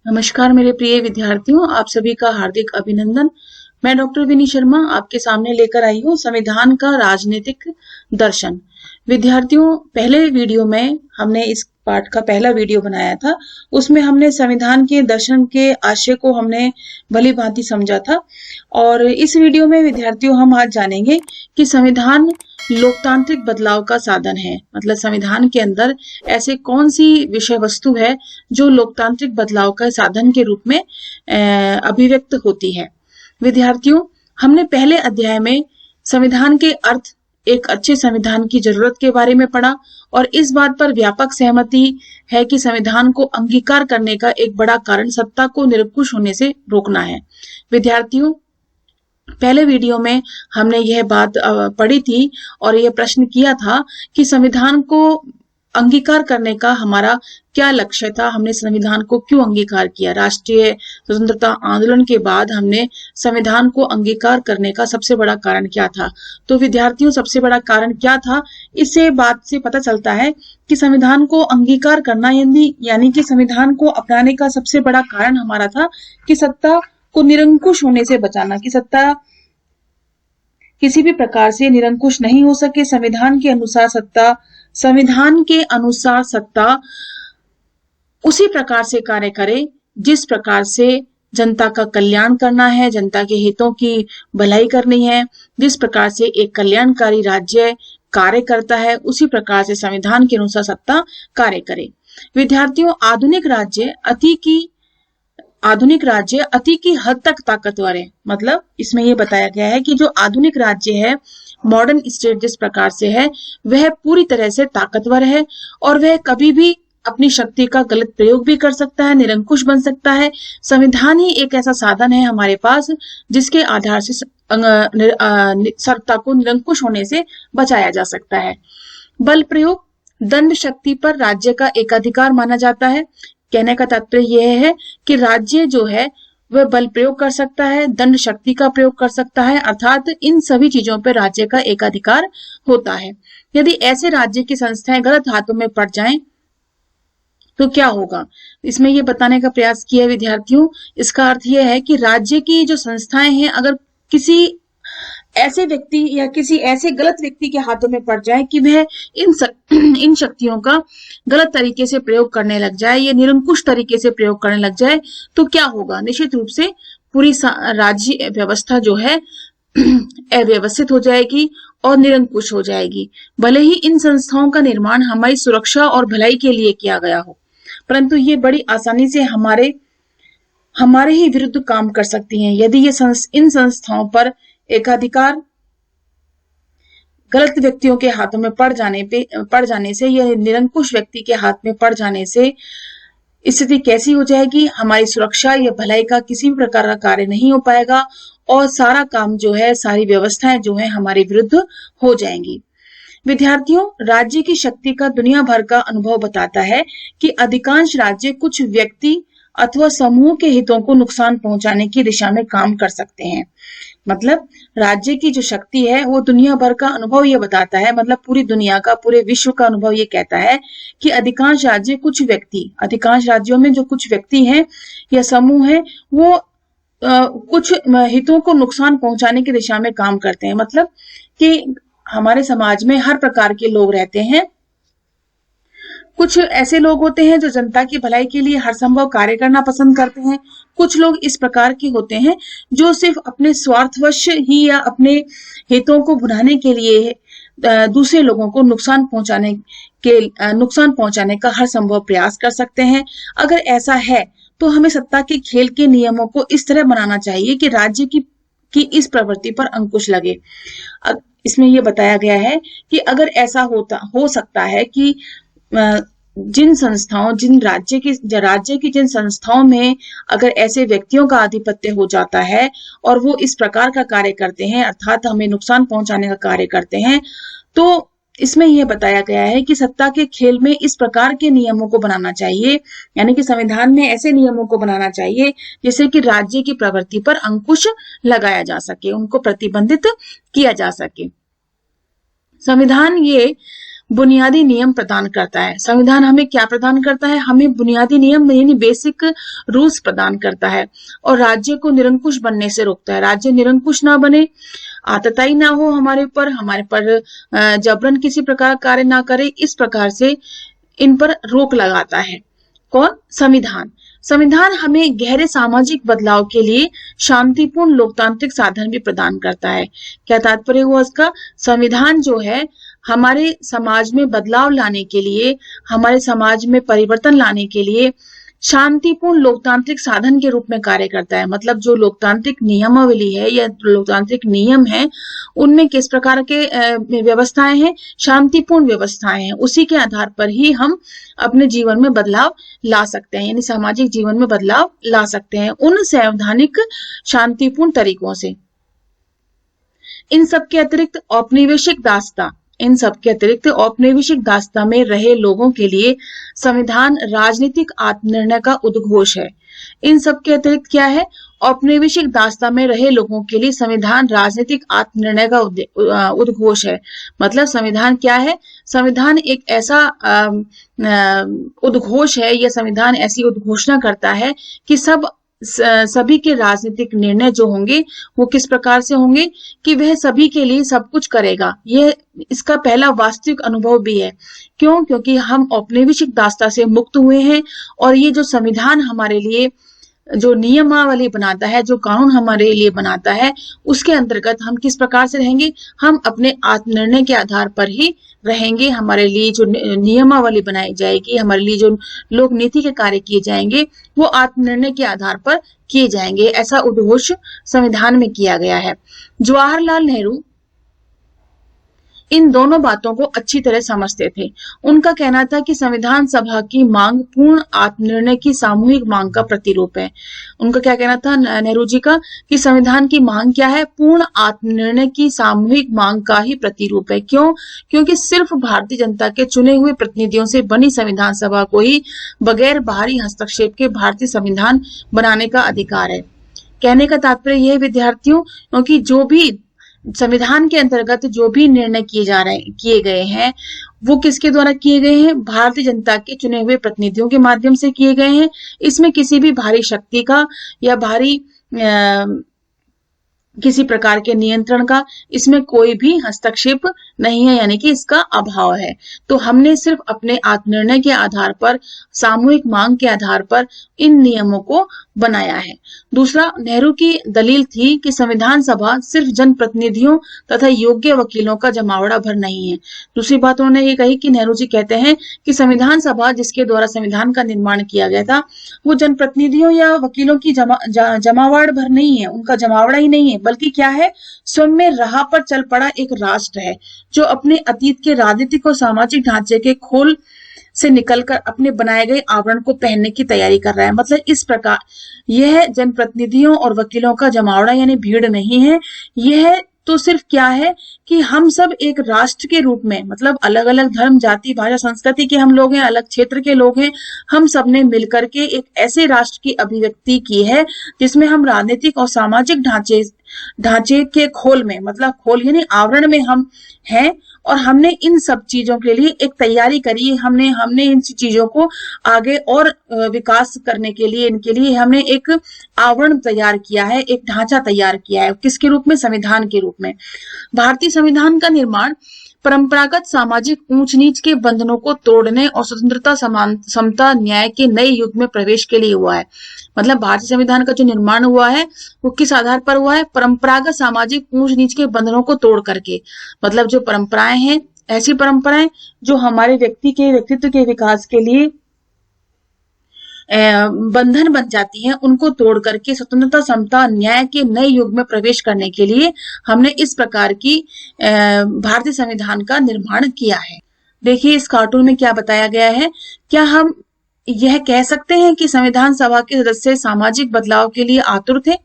नमस्कार मेरे प्रिय विद्यार्थियों, आप सभी का हार्दिक अभिनंदन। मैं डॉक्टर विनी शर्मा आपके सामने लेकर आई हूँ संविधान का राजनीतिक दर्शन। विद्यार्थियों, पहले वीडियो में हमने इस पाठ का पहला वीडियो बनाया था। उसमें हमने संविधान के दर्शन के आशय को हमने भली भांति समझा था और इस वीडियो में विद्यार्थियों हम आज जानेंगे कि संविधान लोकतांत्रिक बदलाव का साधन है। मतलब संविधान के अंदर ऐसे कौन सी विषय वस्तु है जो लोकतांत्रिक बदलाव का साधन के रूप में अभिव्यक्त होती है। विद्यार्थियों, हमने पहले अध्याय में संविधान के अर्थ, एक अच्छे संविधान की जरूरत के बारे में पढ़ा और इस बात पर व्यापक सहमति है कि संविधान को अंगीकार करने का एक बड़ा कारण सत्ता को निरंकुश होने से रोकना है। विद्यार्थियों, पहले वीडियो में हमने यह बात पढ़ी थी और यह प्रश्न किया था कि संविधान को अंगीकार करने का हमारा क्या लक्ष्य था, हमने संविधान को क्यों अंगीकार किया। राष्ट्रीय स्वतंत्रता आंदोलन के बाद हमने संविधान को अंगीकार करने का सबसे बड़ा कारण क्या था। तो विद्यार्थियों, सबसे बड़ा कारण क्या था, इससे बात से पता चलता है कि संविधान को अंगीकार करना यानी कि संविधान को अपनाने का सबसे बड़ा कारण हमारा था कि सत्ता को निरंकुश होने से बचाना, कि सत्ता किसी भी प्रकार से निरंकुश नहीं हो सके। संविधान के अनुसार सत्ता उसी प्रकार से कार्य करे जिस प्रकार से जनता का कल्याण करना है, जनता के हितों की भलाई करनी है। जिस प्रकार से एक कल्याणकारी राज्य कार्य करता है उसी प्रकार से संविधान के अनुसार सत्ता कार्य करे। विद्यार्थियों, आधुनिक राज्य अति की हद तक ताकतवर है। मतलब इसमें यह बताया गया है कि जो आधुनिक राज्य है, मॉडर्न स्टेट जिस प्रकार से है, वह पूरी तरह से ताकतवर है और वह कभी भी अपनी शक्ति का गलत प्रयोग भी कर सकता है, निरंकुश बन सकता है। संविधान ही एक ऐसा साधन है हमारे पास जिसके आधार से सत्ता को निरंकुश होने से बचाया जा सकता है। बल प्रयोग दंड शक्ति पर राज्य का एकाधिकार माना जाता है। कहने का तात्पर्य यह है कि राज्य जो है वह बल प्रयोग कर सकता है, दंड शक्ति का प्रयोग कर सकता है, अर्थात इन सभी चीजों पर राज्य का एकाधिकार होता है। यदि ऐसे राज्य की संस्थाएं गलत हाथों में पड़ जाएं तो क्या होगा, इसमें यह बताने का प्रयास किया विद्यार्थियों। इसका अर्थ यह है कि राज्य की जो संस्थाएं हैं अगर किसी ऐसे व्यक्ति या किसी ऐसे गलत व्यक्ति के हाथों में पड़ जाए कि वह इन शक्तियों का गलत तरीके से प्रयोग करने लग जाए या निरंकुश तरीके से प्रयोग करने लग जाए तो क्या होगा। निश्चित रूप से पूरी राज्य व्यवस्था जो है अव्यवस्थित हो जाएगी और निरंकुश हो जाएगी। भले ही इन संस्थाओं का निर्माण हमारी सुरक्षा और भलाई के लिए किया गया हो, परंतु ये बड़ी आसानी से हमारे ही विरुद्ध काम कर सकती हैं। यदि ये इन संस्थाओं पर एकाधिकार गलत व्यक्तियों के हाथों में पड़ जाने से या निरंकुश व्यक्ति के हाथ में पड़ जाने से स्थिति कैसी हो जाएगी, हमारी सुरक्षा या भलाई का किसी भी प्रकार का कार्य नहीं हो पाएगा और सारा काम जो है, सारी व्यवस्थाएं जो है हमारे विरुद्ध हो जाएंगी। विद्यार्थियों, राज्य की शक्ति का दुनिया भर का अनुभव बताता है कि अधिकांश राज्य कुछ व्यक्ति अथवा समूह के हितों को नुकसान पहुंचाने की दिशा में काम कर सकते हैं। मतलब राज्य की जो शक्ति है वो दुनिया भर का अनुभव ये बताता है, मतलब पूरी दुनिया का, पूरे विश्व का अनुभव ये कहता है कि अधिकांश राज्यों में जो कुछ व्यक्ति हैं या समूह हैं वो कुछ हितों को नुकसान पहुंचाने की दिशा में काम करते हैं। मतलब कि हमारे समाज में हर प्रकार के लोग रहते हैं। कुछ ऐसे लोग होते हैं जो जनता की भलाई के लिए हर संभव कार्य करना पसंद करते हैं। कुछ लोग इस प्रकार के होते हैं जो सिर्फ अपने स्वार्थवश ही या अपने हितों को भुनाने के लिए दूसरे लोगों को नुकसान पहुंचाने का हर संभव प्रयास कर सकते हैं। अगर ऐसा है तो हमें सत्ता के खेल के नियमों को इस तरह बनाना चाहिए कि राज्य की इस प्रवृत्ति पर अंकुश लगे। इसमें यह बताया गया है कि अगर ऐसा हो सकता है कि राज्य की जिन संस्थाओं में अगर ऐसे व्यक्तियों का आधिपत्य हो जाता है और वो इस प्रकार का कार्य करते हैं, अर्थात हमें नुकसान पहुंचाने का कार्य करते हैं, तो इसमें यह बताया गया है कि सत्ता के खेल में इस प्रकार के नियमों को बनाना चाहिए, यानी कि संविधान में ऐसे नियमों को बनाना चाहिए जिससे कि राज्य की प्रवृत्ति पर अंकुश लगाया जा सके, उनको प्रतिबंधित किया जा सके। संविधान ये बुनियादी नियम प्रदान करता है। संविधान हमें क्या प्रदान करता है? हमें बुनियादी नियम यानी बेसिक रूल्स प्रदान करता है और राज्य को निरंकुश बनने से रोकता है। राज्य निरंकुश ना बने, आतताई ना हो हमारे पर जबरन किसी प्रकार कार्य ना करे, इस प्रकार से इन पर रोक लगाता है। कौन? संविधान। संविधान हमें गहरे सामाजिक बदलाव के लिए शांतिपूर्ण लोकतांत्रिक साधन भी प्रदान करता है। क्या तात्पर्य हुआ इसका? संविधान जो है हमारे समाज में बदलाव लाने के लिए, हमारे समाज में परिवर्तन लाने के लिए शांतिपूर्ण लोकतांत्रिक साधन के रूप में कार्य करता है। मतलब जो लोकतांत्रिक नियमावली है या लोकतांत्रिक नियम है, उनमें किस प्रकार के व्यवस्थाएं हैं? शांतिपूर्ण व्यवस्थाएं हैं। उसी के आधार पर ही हम अपने जीवन में बदलाव ला सकते हैं, यानी सामाजिक जीवन में बदलाव ला सकते हैं उन संवैधानिक शांतिपूर्ण तरीकों से। इन सबके अतिरिक्त औपनिवेशिक दास्ता में रहे लोगों के लिए संविधान राजनीतिक आत्मनिर्णय का उद्घोष है। इन सबके अतिरिक्त क्या है? औपनिवेशिक दास्ता में रहे लोगों के लिए संविधान राजनीतिक आत्मनिर्णय का उद्घोष है। मतलब संविधान क्या है? संविधान एक ऐसा उद्घोष है, या संविधान ऐसी उद्घोषणा करता है कि सभी के राजनीतिक निर्णय जो होंगे वो किस प्रकार से होंगे कि वह सभी के लिए सब कुछ करेगा। यह इसका पहला वास्तविक अनुभव भी है। क्यों? क्योंकि हम औपनिवेशिक दास्ता से मुक्त हुए हैं और ये जो संविधान हमारे लिए जो नियमावली बनाता है, जो कानून हमारे लिए बनाता है, उसके अंतर्गत हम किस प्रकार से रहेंगे? हम अपने आत्मनिर्णय के आधार पर ही रहेंगे। हमारे लिए जो नियमावली बनाई जाएगी, हमारे लिए जो लोक नीति के कार्य किए जाएंगे, वो आत्मनिर्णय के आधार पर किए जाएंगे। ऐसा उद्घोष संविधान में किया गया है। जवाहरलाल नेहरू इन दोनों बातों को अच्छी तरह समझते थे। उनका कहना था कि संविधान सभा की मांग पूर्ण आत्मनिर्णय की सामूहिक मांग का प्रतिरूप है। उनका क्या कहना था नेहरू जी का कि संविधान की मांग क्या है? पूर्ण आत्मनिर्णय की सामूहिक मांग का ही प्रतिरूप है। क्यों? क्योंकि सिर्फ भारतीय जनता के चुने हुए प्रतिनिधियों से बनी संविधान सभा को ही बगैर बाहरी हस्तक्षेप के भारतीय संविधान बनाने का अधिकार है। कहने का तात्पर्य यह विद्यार्थियों, क्योंकि जो भी संविधान के अंतर्गत जो भी निर्णय किए गए हैं, वो किसके द्वारा किए गए हैं? भारतीय जनता के चुने हुए प्रतिनिधियों के माध्यम से किए गए हैं। इसमें किसी भी बाहरी शक्ति का या बाहरी किसी प्रकार के नियंत्रण का इसमें कोई भी हस्तक्षेप नहीं है, यानी कि इसका अभाव है। तो हमने सिर्फ अपने आत्मनिर्णय के आधार पर, सामूहिक मांग के आधार पर इन नियमों को बनाया है। दूसरा, नेहरू की दलील थी कि संविधान सभा सिर्फ जनप्रतिनिधियों तथा योग्य वकीलों का जमावड़ा भर नहीं है। दूसरी बात उन्होंने ये कही कि नेहरू जी कहते हैं कि संविधान सभा जिसके द्वारा संविधान का निर्माण किया गया था, वो जनप्रतिनिधियों या वकीलों की जमावड़ भर नहीं है, उनका जमावड़ा ही नहीं है, बल्कि क्या है? स्वयं में राह पर चल पड़ा एक राष्ट्र है जो अपने अतीत के राजनीतिक और सामाजिक ढांचे के खोल से निकलकर अपने बनाए गए आवरण को पहनने की तैयारी कर रहा है। मतलब इस प्रकार यह जनप्रतिनिधियों और वकीलों का जमावड़ा यानी भीड़ नहीं है। यह तो सिर्फ क्या है कि हम सब एक राष्ट्र के रूप में, मतलब अलग अलग धर्म, जाति, भाषा, संस्कृति के हम लोग हैं, अलग क्षेत्र के लोग हैं, हम सब ने मिलकर के एक ऐसे राष्ट्र की अभिव्यक्ति की है जिसमें हम राजनीतिक और सामाजिक ढांचे के खोल में, मतलब खोल यानी आवरण में हम हैं, और हमने इन सब चीजों के लिए एक तैयारी करी। हमने इन चीजों को आगे और विकास करने के लिए, इनके लिए हमने एक आवरण तैयार किया है, एक ढांचा तैयार किया है। किसके रूप में? संविधान के रूप में। भारतीय संविधान का निर्माण परंपरागत सामाजिक ऊंच नीच के बंधनों को तोड़ने और स्वतंत्रता, समता, न्याय के नए युग में प्रवेश के लिए हुआ है। मतलब भारतीय संविधान का जो निर्माण हुआ है वो किस आधार पर हुआ है? परंपरागत सामाजिक ऊंच नीच के बंधनों को तोड़ करके। मतलब जो परंपराएं हैं, ऐसी परंपराएं जो हमारे व्यक्तित्व के विकास के लिए बंधन बन जाती हैं, उनको तोड़ करके स्वतंत्रता, समता, न्याय के नए युग में प्रवेश करने के लिए हमने इस प्रकार की भारतीय संविधान का निर्माण किया है। देखिए इस कार्टून में क्या बताया गया है। क्या हम यह कह सकते हैं कि संविधान सभा के सदस्य सामाजिक बदलाव के लिए आतुर थे?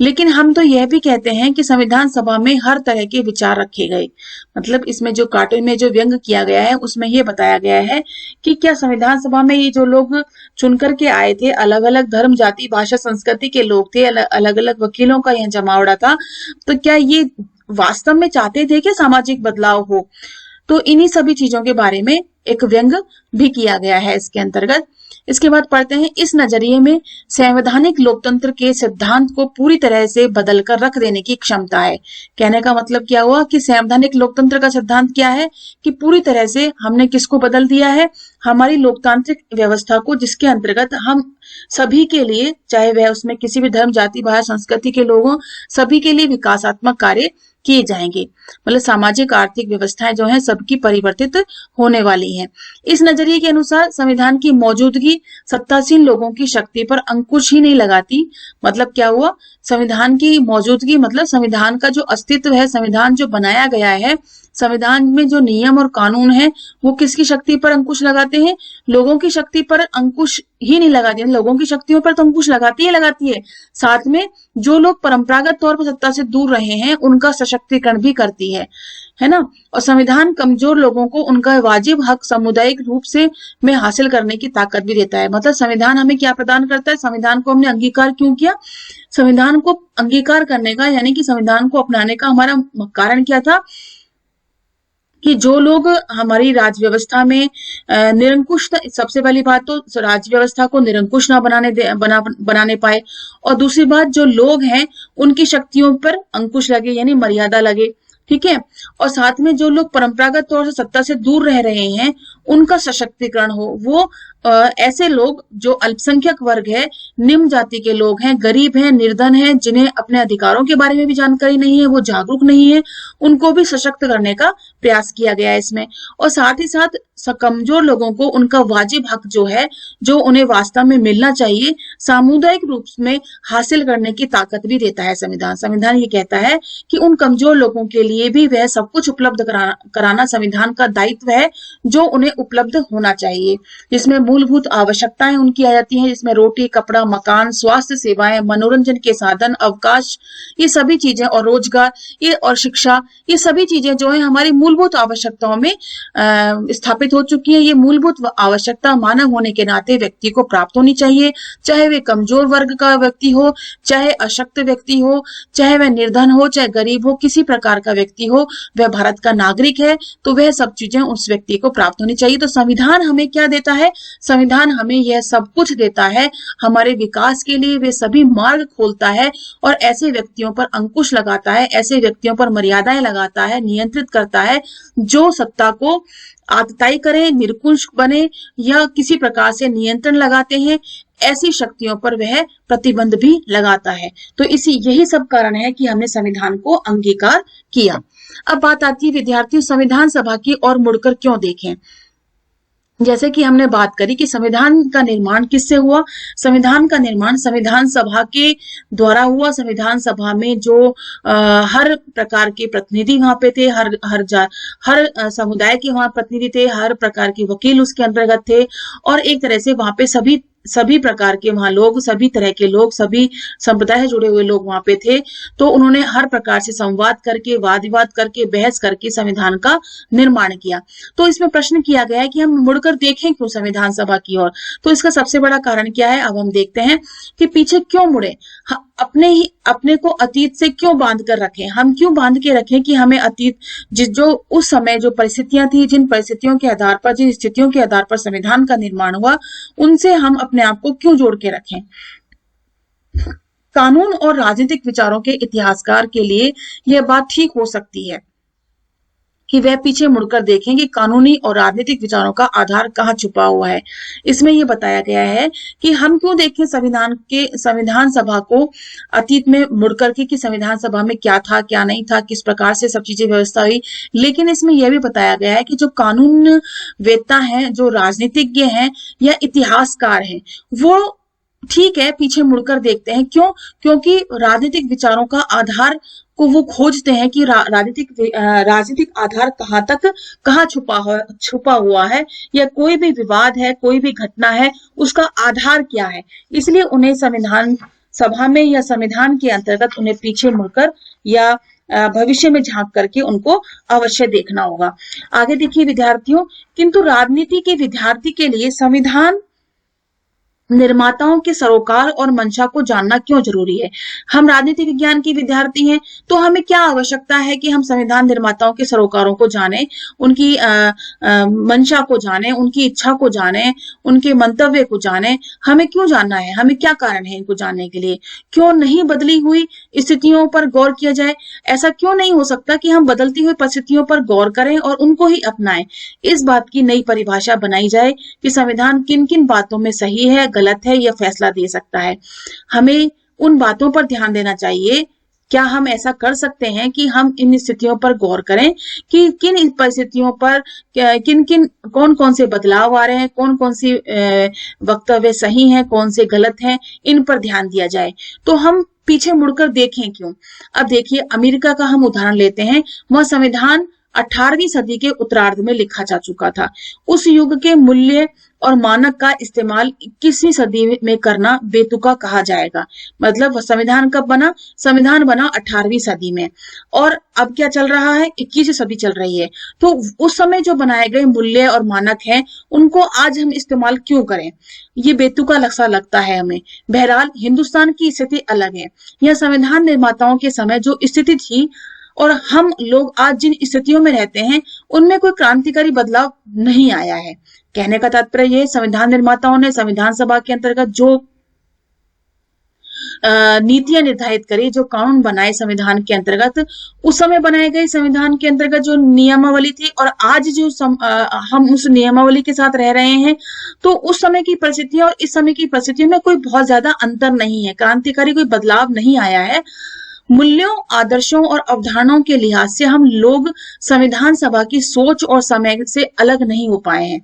लेकिन हम तो यह भी कहते हैं कि संविधान सभा में हर तरह के विचार रखे गए। मतलब इसमें जो कार्टून में जो व्यंग किया गया है उसमें यह बताया गया है कि क्या संविधान सभा में ये जो लोग चुनकर के आए थे, अलग अलग धर्म, जाति, भाषा, संस्कृति के लोग थे, अलग अलग वकीलों का यह जमावड़ा था, तो क्या ये वास्तव में चाहते थे कि सामाजिक बदलाव हो? तो इन्हीं सभी चीजों के बारे में एक व्यंग भी किया गया है इसके अंतर्गत। इसके बाद पढ़ते हैं, इस नजरिए में संवैधानिक लोकतंत्र के सिद्धांत को पूरी तरह से बदल कर रख देने की क्षमता है। कहने का मतलब क्या हुआ कि संवैधानिक लोकतंत्र का सिद्धांत क्या है कि पूरी तरह से हमने किसको बदल दिया है, हमारी लोकतांत्रिक व्यवस्था को, जिसके अंतर्गत हम सभी के लिए, चाहे वह उसमें किसी भी धर्म, जाति, भाषा, संस्कृति के लोग हों, सभी के लिए विकासात्मक कार्य किए जाएंगे। मतलब सामाजिक आर्थिक व्यवस्थाएं जो हैं सबकी परिवर्तित होने वाली हैं। इस नजरिए के अनुसार संविधान की मौजूदगी सत्तासीन लोगों की शक्ति पर अंकुश ही नहीं लगाती। मतलब क्या हुआ, संविधान की मौजूदगी मतलब संविधान का जो अस्तित्व है, संविधान जो बनाया गया है, संविधान में जो नियम और कानून है वो किसकी शक्ति पर अंकुश लगाते हैं, लोगों की शक्ति पर अंकुश ही नहीं लगाती है। लोगों की शक्तियों पर तो अंकुश लगाती है, साथ में जो लोग परंपरागत तौर पर सत्ता से दूर रहे हैं उनका सशक्तिकरण भी करती है ना। और संविधान कमजोर लोगों को उनका वाजिब हक सामुदायिक रूप से में हासिल करने की ताकत भी देता है। मतलब संविधान हमें क्या प्रदान करता है, संविधान को हमने अंगीकार क्यों किया, संविधान को अंगीकार करने का यानी कि संविधान को अपनाने का हमारा कारण क्या था कि जो लोग हमारी राज्य व्यवस्था में निरंकुश, सबसे पहली बात तो राज्य व्यवस्था को निरंकुश ना बनाने पाए, और दूसरी बात जो लोग हैं उनकी शक्तियों पर अंकुश लगे यानी मर्यादा लगे, ठीक है। और साथ में जो लोग परंपरागत तौर से सत्ता से दूर रह रहे हैं उनका सशक्तिकरण हो। वो ऐसे लोग जो अल्पसंख्यक वर्ग है, निम्न जाति के लोग हैं, गरीब हैं, निर्धन हैं, जिन्हें अपने अधिकारों के बारे में भी जानकारी नहीं है, वो जागरूक नहीं है, उनको भी सशक्त करने का प्रयास किया गया है इसमें। और साथ ही साथ कमजोर लोगों को उनका वाजिब हक जो है, जो उन्हें वास्तव में मिलना चाहिए, सामुदायिक रूप में हासिल करने की ताकत भी देता है संविधान। संविधान ये कहता है कि उन कमजोर लोगों के लिए भी वह सब कुछ उपलब्ध कराना संविधान का दायित्व है जो उन्हें उपलब्ध होना चाहिए, जिसमें मूलभूत आवश्यकताएं उनकी आ जाती हैं, जिसमें रोटी, कपड़ा, मकान, स्वास्थ्य सेवाएं, मनोरंजन के साधन, अवकाश, ये सभी चीजें, और रोजगार, ये और शिक्षा, ये सभी चीजें जो है हमारी मूलभूत आवश्यकताओं में स्थापित हो चुकी है। ये मूलभूत आवश्यकता मानव होने के नाते व्यक्ति को प्राप्त होनी चाहिए, चाहे वे कमजोर वर्ग का व्यक्ति हो, चाहे अशक्त व्यक्ति हो, चाहे वह निर्धन हो, चाहे गरीब हो, किसी प्रकार का व्यक्ति हो, वह भारत का नागरिक है तो वह सब चीजें उस व्यक्ति को प्राप्त होनी चाहिए। तो संविधान हमें क्या देता है, संविधान हमें यह सब कुछ देता है, हमारे विकास के लिए वे सभी मार्ग खोलता है और ऐसे व्यक्तियों पर अंकुश लगाता है, ऐसे व्यक्तियों पर मर्यादाएं लगाता है, नियंत्रित करता है जो सत्ता को आतताई करें, निरंकुश बने या किसी प्रकार से नियंत्रण लगाते हैं, ऐसी शक्तियों पर वह प्रतिबंध भी लगाता है। तो यही सब कारण है कि हमने संविधान को अंगीकार किया। अब बात आती है विद्यार्थियों, संविधान सभा की ओर मुड़कर क्यों देखें। जैसे कि हमने बात करी कि संविधान का निर्माण किससे हुआ, संविधान का निर्माण संविधान सभा के द्वारा हुआ। संविधान सभा में जो हर प्रकार के प्रतिनिधि वहां पे थे, हर समुदाय के वहां प्रतिनिधि थे, हर प्रकार के वकील उसके अंतर्गत थे, और एक तरह से वहां पे सभी प्रकार के वहां लोग, सभी तरह के लोग, सभी संप्रदाय से जुड़े हुए लोग वहां पे थे। तो उन्होंने हर प्रकार से संवाद करके, वाद विवाद करके, बहस करके संविधान का निर्माण किया। तो इसमें प्रश्न किया गया है कि हम मुड़कर देखें क्यों संविधान सभा की ओर। तो इसका सबसे बड़ा कारण क्या है, अब हम देखते हैं कि पीछे क्यों मुड़े, अपने को अतीत से क्यों बांध कर रखें। हम क्यों बांध के रखें कि हमें अतीत, जो उस समय जो परिस्थितियां थी, जिन परिस्थितियों के आधार पर, जिन स्थितियों के आधार पर संविधान का निर्माण हुआ, उनसे हम अपने आप को क्यों जोड़ के रखें। कानून और राजनीतिक विचारों के इतिहासकार के लिए यह बात ठीक हो सकती है कि वह पीछे मुड़कर देखें कि कानूनी और राजनीतिक विचारों का आधार कहाँ छुपा हुआ है। इसमें यह बताया गया है कि हम क्यों देखें संविधान सभा को अतीत में मुड़कर के, कि संविधान सभा में क्या था, क्या नहीं था, किस प्रकार से सब चीजें व्यवस्था हुई। लेकिन इसमें यह भी बताया गया है कि जो कानून वेत्ता हैं, जो राजनीतिज्ञ हैं या इतिहासकार हैं, वो ठीक है पीछे मुड़कर देखते हैं। क्यों? क्योंकि राजनीतिक विचारों का आधार को वो खोजते हैं कि राजनीतिक आधार कहाँ छुपा हुआ है, या कोई भी विवाद है, कोई भी घटना है, उसका आधार क्या है। इसलिए उन्हें संविधान सभा में या संविधान के अंतर्गत उन्हें पीछे मुड़कर या भविष्य में झांक करके उनको अवश्य देखना होगा। आगे देखिए विद्यार्थियों, किंतु राजनीति के विद्यार्थी के लिए संविधान निर्माताओं के सरोकार और मंशा को जानना क्यों जरूरी है। हम राजनीति विज्ञान के विद्यार्थी हैं, तो हमें क्या आवश्यकता है कि हम संविधान निर्माताओं के सरोकारों को जानें, उनकी मंशा को जानें, उनकी इच्छा को जानें, उनके मंतव्य को जानें। हमें क्यों जानना है, हमें क्या कारण है इनको जानने के लिए? क्यों नहीं बदली हुई स्थितियों पर गौर किया जाए? ऐसा क्यों नहीं हो सकता कि हम बदलती हुई परिस्थितियों पर गौर करें और उनको ही अपनाएं? इस बात की नई परिभाषा बनाई जाए कि संविधान किन किन बातों में सही है, गलत है, यह फैसला दे सकता है। हमें उन बातों पर ध्यान देना चाहिए। क्या हम ऐसा कर सकते हैं कि हम इन स्थितियों पर गौर करें कि किन परिस्थितियों पर किन किन कौन कौन से बदलाव आ रहे हैं, कौन कौन सी वक्तव्य सही हैं, कौन से गलत हैं, इन पर ध्यान दिया जाए। तो हम पीछे मुड़कर देखें क्यों। अब देखिए, अमेरिका का हम उदाहरण लेते हैं। वह संविधान 18वीं सदी के उत्तरार्ध में लिखा जा चुका था। उस युग के मूल्य और मानक का इस्तेमाल 21वीं सदी में करना बेतुका कहा जाएगा। मतलब संविधान कब बना? संविधान बना 18वीं सदी में, और अब क्या चल रहा है? 21वीं सदी चल रही है। तो उस समय जो बनाए गए मूल्य और मानक हैं, उनको आज हम इस्तेमाल क्यों करें? ये बेतुका सा लगता है हमें। बहरहाल हिंदुस्तान की स्थिति अलग है। यह संविधान निर्माताओं के समय जो स्थिति थी और हम लोग आज जिन स्थितियों में रहते हैं, उनमें कोई क्रांतिकारी बदलाव नहीं आया है। कहने का तात्पर्य ये, संविधान निर्माताओं ने संविधान सभा के अंतर्गत जो नीतियां निर्धारित करी, जो कानून बनाए संविधान के अंतर्गत, उस समय बनाए गए संविधान के अंतर्गत जो नियमावली थी और आज जो हम उस नियमावली के साथ रह रहे हैं, तो उस समय की परिस्थितियां और इस समय की परिस्थितियों में कोई बहुत ज्यादा अंतर नहीं है, क्रांतिकारी कोई बदलाव नहीं आया है। मूल्यों, आदर्शों और अवधारणाओं के लिहाज से हम लोग संविधान सभा की सोच और समय से अलग नहीं हो पाए हैं।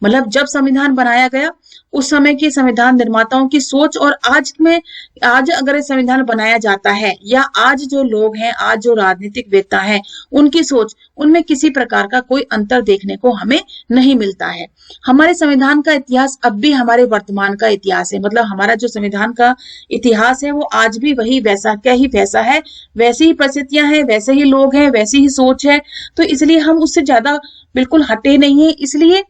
मतलब जब संविधान बनाया गया, उस समय के संविधान निर्माताओं की सोच और आज अगर संविधान बनाया जाता है, या आज जो लोग हैं, आज जो राजनीतिक वेत्ता हैं, उनकी सोच, उनमें किसी प्रकार का कोई अंतर देखने को हमें नहीं मिलता है। हमारे संविधान का इतिहास अब भी हमारे वर्तमान का इतिहास है। मतलब हमारा जो संविधान का इतिहास है, वो आज भी वही वैसा क्या ही वैसा है, वैसी ही परिस्थितियां हैं, वैसे ही लोग हैं, वैसी ही सोच है। तो इसलिए हम उससे ज्यादा बिल्कुल हटे नहीं है। इसलिए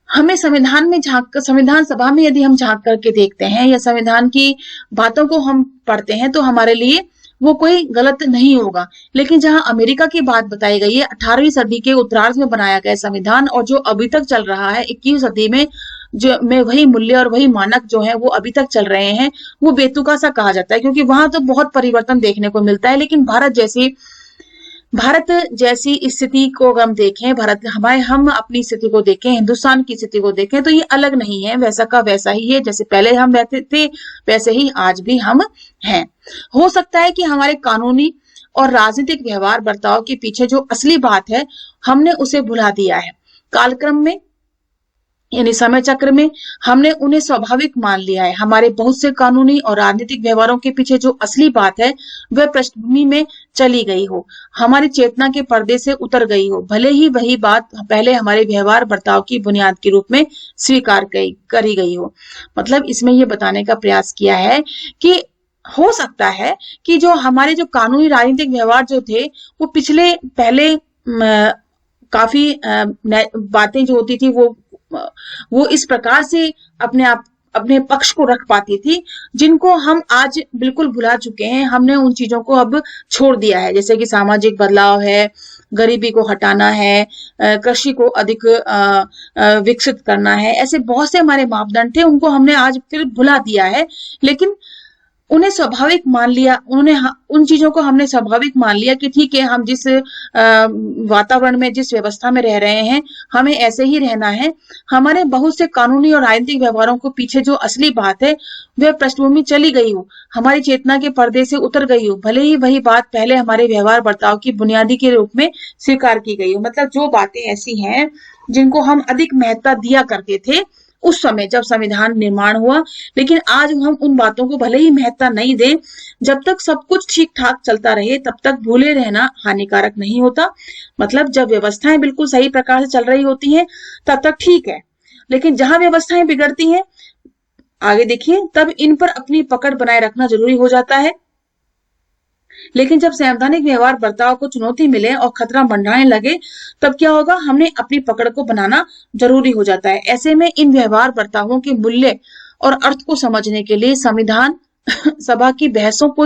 हमें संविधान सभा में यदि हम झांक करके देखते हैं या संविधान की बातों को हम पढ़ते हैं, तो हमारे लिए वो कोई गलत नहीं होगा। लेकिन जहां अमेरिका की बात बताई गई है, 18वीं सदी के उत्तरार्ध में बनाया गया संविधान, और जो अभी तक चल रहा है 21वीं सदी में, जो में वही मूल्य और वही मानक जो है वो अभी तक चल रहे हैं, वो बेतुका सा कहा जाता है, क्योंकि वहां तो बहुत परिवर्तन देखने को मिलता है। लेकिन भारत जैसी स्थिति को हम देखें, हम अपनी स्थिति को देखें, हिंदुस्तान की स्थिति को देखें, तो ये अलग नहीं है, वैसा का वैसा ही है। जैसे पहले हम रहते थे, वैसे ही आज भी हम हैं। हो सकता है कि हमारे कानूनी और राजनीतिक व्यवहार बर्ताव के पीछे जो असली बात है, हमने उसे भुला दिया है। कालक्रम में, यानी समय चक्र में, हमने उन्हें स्वाभाविक मान लिया है। हमारे बहुत से कानूनी और राजनीतिक व्यवहारों के पीछे जो असली बात है, वह पृष्ठभूमि में चली गई हो, हमारी चेतना के पर्दे से उतर गई हो, भले ही वही बात पहले हमारे व्यवहार बर्ताव की बुनियाद के रूप में स्वीकार करी गई हो। मतलब इसमें यह बताने का प्रयास किया है कि हो सकता है कि जो हमारे जो कानूनी राजनीतिक व्यवहार जो थे, वो पहले काफी बातें जो होती थी, वो इस प्रकार से अपने पक्ष को रख पाती थी, जिनको हम आज बिल्कुल भुला चुके हैं। हमने उन चीजों को अब छोड़ दिया है, जैसे कि सामाजिक बदलाव है, गरीबी को हटाना है, कृषि को अधिक विकसित करना है। ऐसे बहुत से हमारे मापदंड थे, उनको हमने आज फिर भुला दिया है। लेकिन उन्हें स्वाभाविक मान लिया, उन चीजों को हमने स्वाभाविक मान लिया कि ठीक है, हम जिस वातावरण में, जिस व्यवस्था में रह रहे हैं, हमें ऐसे ही रहना है। हमारे बहुत से कानूनी और राजनीतिक व्यवहारों को पीछे जो असली बात है, वह पृष्ठभूमि चली गई हो, हमारी चेतना के पर्दे से उतर गई हो, भले ही वही बात पहले हमारे व्यवहार बर्ताव की बुनियादी के रूप में स्वीकार की गई हो। मतलब जो बातें ऐसी हैं जिनको हम अधिक महत्ता दिया करते थे उस समय जब संविधान निर्माण हुआ, लेकिन आज हम उन बातों को भले ही महत्ता नहीं दें, जब तक सब कुछ ठीक ठाक चलता रहे, तब तक भूले रहना हानिकारक नहीं होता। मतलब जब व्यवस्थाएं बिल्कुल सही प्रकार से चल रही होती हैं, तब तक ठीक है। लेकिन जहां व्यवस्थाएं बिगड़ती हैं, आगे देखिए, तब इन पर अपनी पकड़ बनाए रखना जरूरी हो जाता है। लेकिन जब संवैधानिक व्यवहार बर्ताव को चुनौती मिले और खतरा मंडराने लगे, तब क्या होगा, हमने अपनी पकड़ को बनाना जरूरी हो जाता है। ऐसे में इन व्यवहार बर्तावों के मूल्य और अर्थ को समझने के लिए संविधान सभा की बहसों को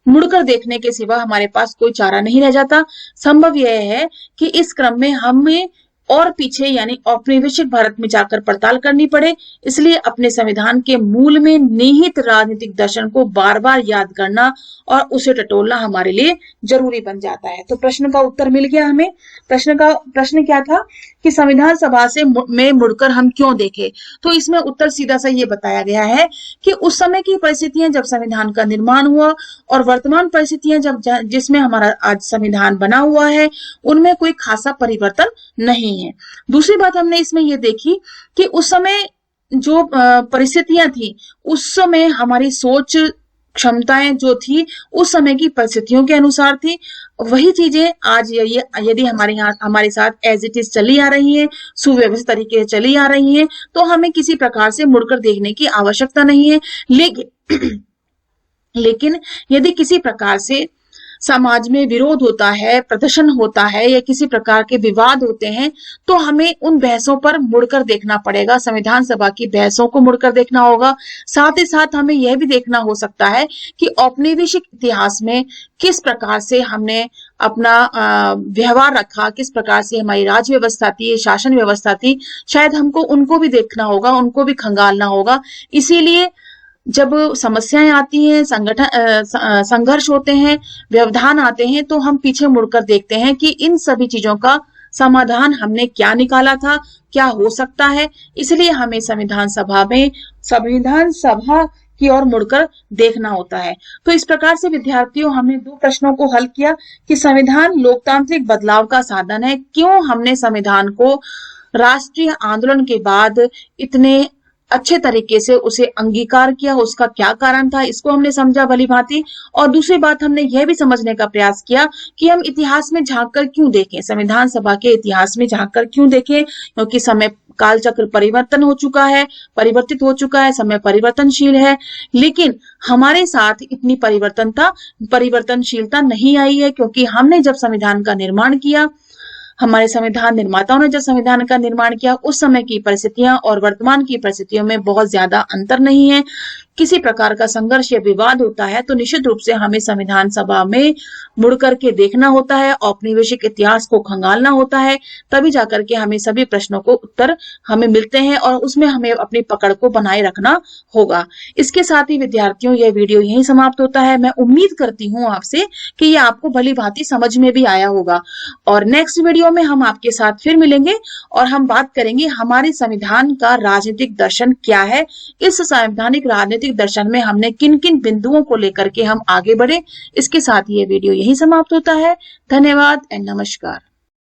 मुड़कर देखने के सिवा हमारे पास कोई चारा नहीं रह जाता। संभव यह है कि इस क्रम में हमें और पीछे यानी औपनिवेशिक भारत में जाकर पड़ताल करनी पड़े। इसलिए अपने संविधान के मूल में निहित राजनीतिक दर्शन को बार बार याद करना और उसे टटोलना हमारे लिए जरूरी बन जाता है। तो प्रश्न का उत्तर मिल गया हमें। प्रश्न क्या था कि संविधान सभा में मुड़कर हम क्यों देखें। तो इसमें उत्तर सीधा सा ये बताया गया है कि उस समय की परिस्थितियां जब संविधान का निर्माण हुआ और वर्तमान परिस्थितियां जब जिसमें हमारा आज संविधान बना हुआ है, उनमें कोई खासा परिवर्तन नहीं है। दूसरी बात हमने इसमें ये देखी कि उस समय जो परिस्थितियां थी, उस समय हमारी सोच क्षमताएं जो थी उस समय की परिस्थितियों के अनुसार थी। वही चीजें आज यदि हमारे साथ एज इट इज चली आ रही है, सुव्यवस्थित तरीके से चली आ रही है, तो हमें किसी प्रकार से मुड़कर देखने की आवश्यकता नहीं है। लेकिन यदि किसी प्रकार से समाज में विरोध होता है, प्रदर्शन होता है या किसी प्रकार के विवाद होते हैं, तो हमें उन बहसों पर मुड़कर देखना पड़ेगा। संविधान सभा की बहसों को मुड़कर देखना होगा। साथ ही साथ हमें यह भी देखना हो सकता है कि औपनिवेशिक इतिहास में किस प्रकार से हमने अपना व्यवहार रखा, किस प्रकार से हमारी राज्य व्यवस्था थी, शासन व्यवस्था थी, शायद हमको उनको भी देखना होगा, उनको भी खंगालना होगा। इसीलिए जब समस्याएं आती हैं, संघर्ष होते हैं, व्यवधान आते हैं, तो हम पीछे मुड़कर देखते हैं कि इन सभी चीजों का समाधान हमने क्या निकाला था, क्या हो सकता है। इसलिए हमें संविधान सभा की ओर मुड़कर देखना होता है। तो इस प्रकार से विद्यार्थियों, हमने 2 प्रश्नों को हल किया कि संविधान लोकतांत्रिक बदलाव का साधन है। क्यों हमने संविधान को राष्ट्रीय आंदोलन के बाद इतने अच्छे तरीके से उसे अंगीकार किया, उसका क्या कारण था, इसको हमने समझा भली भांति। और दूसरी बात, हमने यह भी समझने का प्रयास किया कि हम इतिहास में झांककर क्यों देखें, संविधान सभा के इतिहास में झांककर क्यों देखें, क्योंकि समय काल चक्र परिवर्तित हो चुका है, समय परिवर्तनशील है। लेकिन हमारे साथ इतनी परिवर्तनशीलता नहीं आई है, क्योंकि हमने जब संविधान का निर्माण किया, हमारे संविधान निर्माताओं ने जब संविधान का निर्माण किया, उस समय की परिस्थितियां और वर्तमान की परिस्थितियों में बहुत ज्यादा अंतर नहीं है। किसी प्रकार का संघर्ष या विवाद होता है तो निश्चित रूप से हमें संविधान सभा में मुड़ करके देखना होता है, औपनिवेशिक इतिहास को खंगालना होता है, तभी जाकर के हमें सभी प्रश्नों को उत्तर हमें मिलते हैं और उसमें हमें अपनी पकड़ को बनाए रखना होगा। इसके साथ ही विद्यार्थियों, यह वीडियो यहीं समाप्त होता है। मैं उम्मीद करती हूँ आपसे कि यह आपको भली भांति समझ में भी आया होगा और नेक्स्ट वीडियो में हम आपके साथ फिर मिलेंगे और हम बात करेंगे हमारे संविधान का राजनीतिक दर्शन क्या है। इस संवैधानिक राजनीतिक दर्शन में हमने किन किन बिंदुओं को लेकर के हम आगे बढ़े। इसके साथ ये वीडियो यही समाप्त होता है। धन्यवाद एंड नमस्कार।